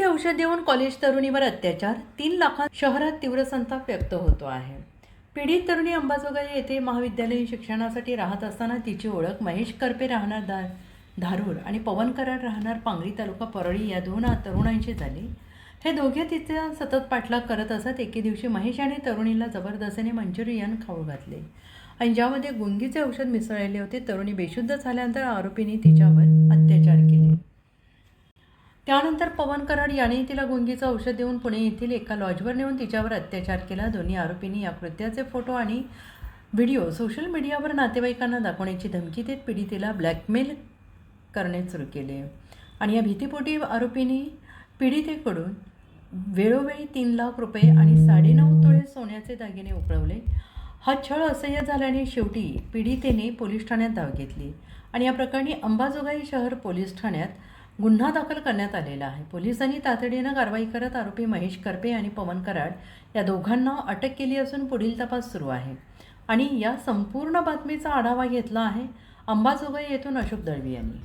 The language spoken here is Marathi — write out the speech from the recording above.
औषध देऊन कॉलेज तरुणीवर अत्याचार, 3 लाखांत शहरात तीव्र संताप व्यक्त होतो आहे. पीडित तरुणी अंबाजोगाई येथे महाविद्यालयीन शिक्षणासाठी राहत असताना तिची ओळख महेश करपे राहणार धारूर आणि पवन कराड राहणार पांगरी तालुका परळी या 2 तरुणांची झाली. हे दोघे तिचा सतत पाठलाग करत असत. एके दिवशी महेश आणि तरुणीला जबरदस्तीने मंचुरियन खाऊ घातले आणि ज्यामध्ये गुंगीचे औषध मिसळलेले होते. तरुणी बेशुद्ध झाल्यानंतर आरोपींनी तिच्यावर अत्याचार केले. त्यानंतर पवन कराड याने तिला गुंगीचं औषध देऊन पुणे येथील एका लॉजवर नेऊन तिच्यावर अत्याचार केला. दोन्ही आरोपींनी या कृत्याचे फोटो आणि व्हिडिओ सोशल मीडियावर नातेवाईकांना दाखवण्याची धमकी देत पीडितेला ब्लॅकमेल करणे सुरू केले आणि या भीतीपोटी आरोपींनी पीडितेकडून वेळोवेळी 3 लाख रुपये आणि 9.5 तोळे सोन्याचे दागिने उकळवले. हा छळ असह्य झाल्याने शेवटी पीडितेने पोलीस ठाण्यात धाव घेतली आणि या प्रकरणी अंबाजोगाई शहर पोलीस ठाण्यात गुन्हा दाखल करण्यात आलेला आहे. पोलिसांनी तातडीनं कारवाई करत आरोपी महेश करपे आणि पवन कराड या दोघांना अटक केली असून पुढील तपास सुरू आहे आणि या संपूर्ण बातमीचा आढावा घेतला आहे अंबाजोगाई येथून अशोक दळवी यांनी.